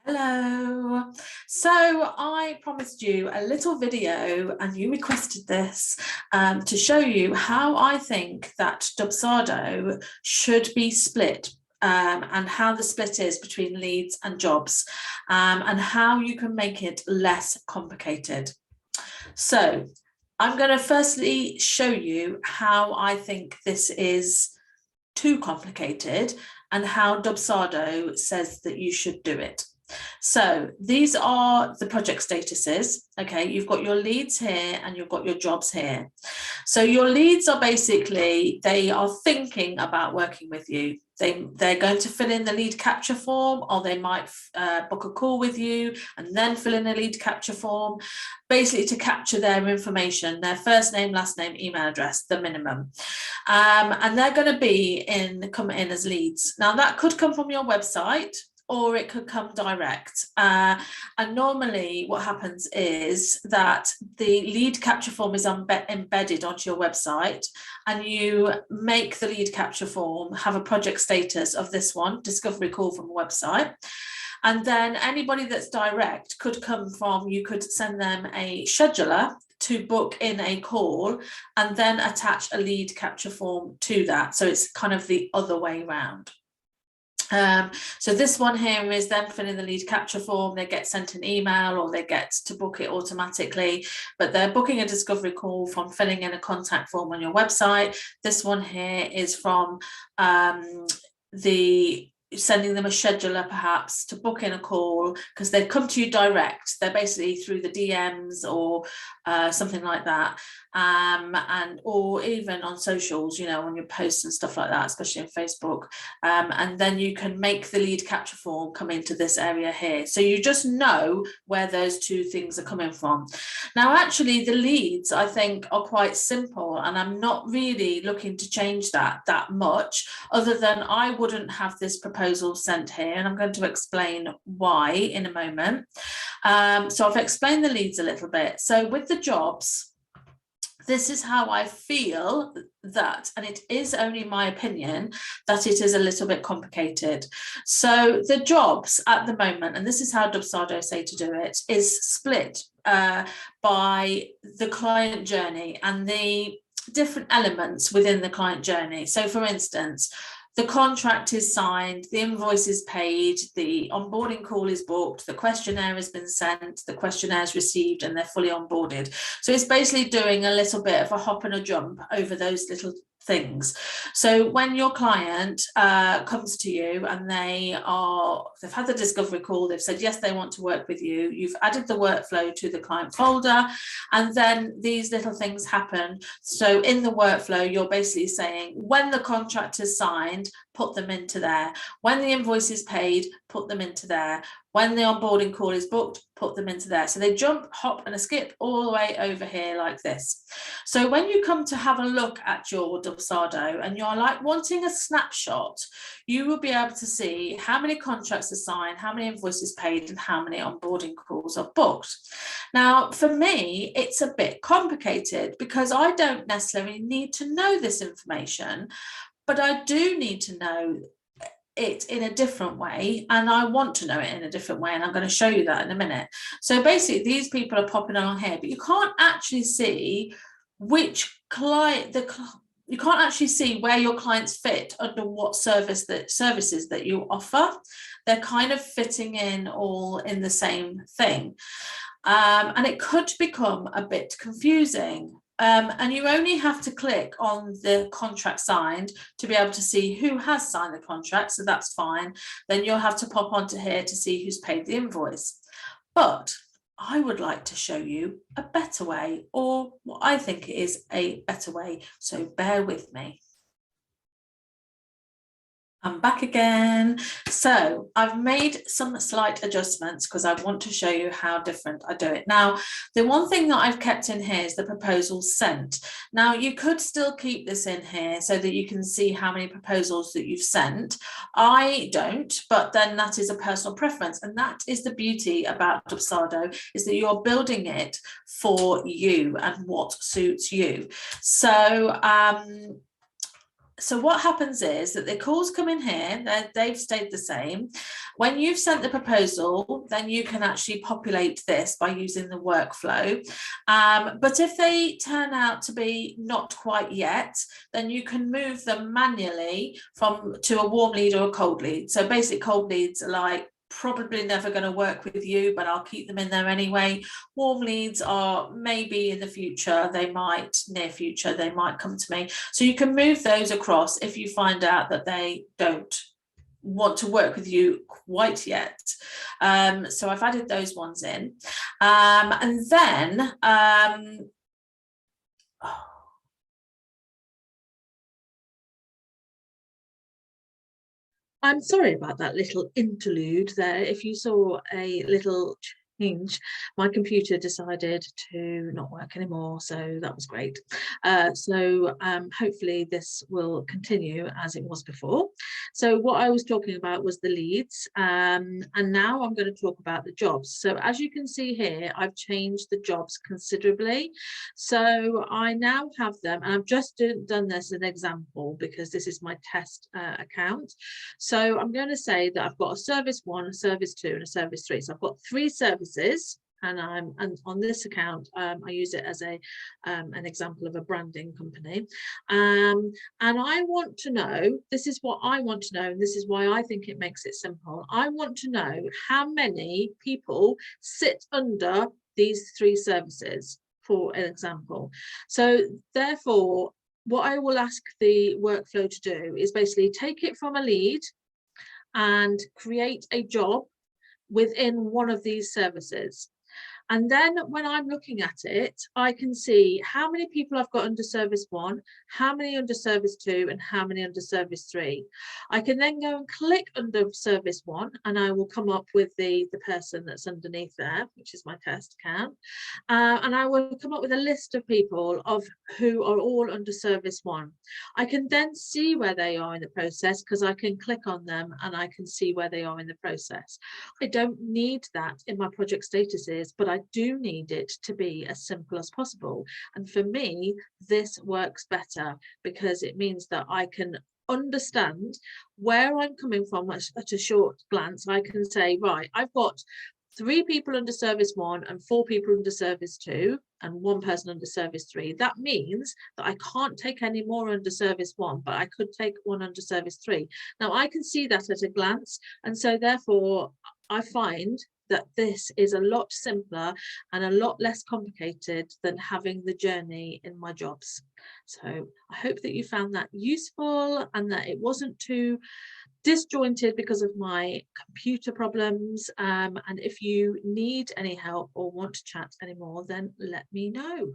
Hello. So I promised you a little video and you requested this to show you how I think that Dubsado should be split and how the split is between leads and jobs and how you can make it less complicated. So I'm going to firstly show you how I think this is too complicated and how Dubsado says that you should do it. So these are the project statuses. Okay, you've got your leads here and you've got your jobs here. So your leads are basically, they are thinking about working with you. They're going to fill in the lead capture form, or they might book a call with you and then fill in a lead capture form, basically to capture their information, their first name, last name, email address, the minimum. And they're going to come in as leads. Now that could come from your website, or it could come direct. And normally what happens is that the lead capture form is embedded onto your website, and you make the lead capture form have a project status of this one, discovery call from a website. And then anybody that's direct could come from, you could send them a scheduler to book in a call and then attach a lead capture form to that. So it's kind of the other way around. So this one here is them filling the lead capture form. They get sent an email or they get to book it automatically, but they're booking a discovery call from filling in a contact form on your website. This one here is from sending them a scheduler perhaps to book in a call, because they've come to you direct. They're basically through the DMs or something like that, or even on socials, on your posts and stuff like that, especially on Facebook. And then you can make the lead capture form come into this area here. So you just know where those two things are coming from. Now, actually, the leads, I think, are quite simple, and I'm not really looking to change that much, other than I wouldn't have this proposal sent here, and I'm going to explain why in a moment. So I've explained the leads a little bit. So with the jobs, this is how I feel that, and it is only my opinion, that it is a little bit complicated. So the jobs at the moment, and this is how Dubsado say to do it, is split by the client journey and the different elements within the client journey. So for instance, the contract is signed, the invoice is paid, the onboarding call is booked, the questionnaire has been sent, the questionnaire is received, and they're fully onboarded. So it's basically doing a little bit of a hop and a jump over those little things. So when your client comes to you and they've had the discovery call, they've said yes, they want to work with you, you've added the workflow to the client folder, and then these little things happen. So in the workflow, you're basically saying when the contract is signed, put them into there. When the invoice is paid, put them into there. When the onboarding call is booked, put them into there. So they jump, hop, and a skip all the way over here like this. So when you come to have a look at your Dubsado and you're like wanting a snapshot, you will be able to see how many contracts are signed, how many invoices paid, and how many onboarding calls are booked. Now, for me, it's a bit complicated because I don't necessarily need to know this information, but I do need to know it in a different way, and I want to know it in a different way, and I'm going to show you that in a minute. So basically these people are popping on here, but you can't actually see which client you can't actually see where your clients fit under what services that you offer. They're kind of fitting in all in the same thing, and it could become a bit confusing. And you only have to click on the contract signed to be able to see who has signed the contract, so that's fine. Then you'll have to pop onto here to see who's paid the invoice. But I would like to show you a better way, or what I think is a better way, so bear with me. I'm back again. So I've made some slight adjustments because I want to show you how different I do it. Now, the one thing that I've kept in here is the proposals sent. Now, you could still keep this in here so that you can see how many proposals that you've sent. I don't, but then that is a personal preference. And that is the beauty about Dubsado, is that you're building it for you and what suits you. So, So what happens is that the calls come in here, they've stayed the same. When you've sent the proposal, then you can actually populate this by using the workflow. But if they turn out to be not quite yet, then you can move them manually to a warm lead or a cold lead. So basic cold leads are like, probably never going to work with you, but I'll keep them in there anyway. Warm leads are maybe in the future, near future, they might come to me. So you can move those across if you find out that they don't want to work with you quite yet. So I've added those ones in. And then, I'm sorry about that little interlude there. If you saw a little change, my computer decided to not work anymore, so that was great. So hopefully this will continue as it was before. So what I was talking about was the leads, and now I'm going to talk about the jobs. So as you can see here, I've changed the jobs considerably. So I now have them, and I've just done this as an example because this is my test account. So I'm going to say that I've got a service 1, a service 2, and a service 3. So I've got 3 services, and on this account I use it as an example of a branding company. And I want to know, this is what I want to know, and this is why I think it makes it simple. I want to know how many people sit under these 3 services, for an example. So therefore, what I will ask the workflow to do is basically take it from a lead and create a job within one of these services. And then when I'm looking at it, I can see how many people I've got under service 1, how many under service 2, and how many under service 3. I can then go and click under service 1, and I will come up with the person that's underneath there, which is my test account. And I will come up with a list of people who are all under service 1. I can then see where they are in the process because I can click on them and I can see where they are in the process. I don't need that in my project statuses, but I do need it to be as simple as possible. And for me, this works better because it means that I can understand where I'm coming from at a short glance. I can say, right, I've got 3 people under service 1 and 4 people under service 2 and 1 person under service 3. That means that I can't take any more under service 1, but I could take 1 under service 3. Now I can see that at a glance, and so therefore I find that this is a lot simpler and a lot less complicated than having the journey in my jobs. So I hope that you found that useful and that it wasn't too disjointed because of my computer problems. And if you need any help or want to chat anymore, then let me know.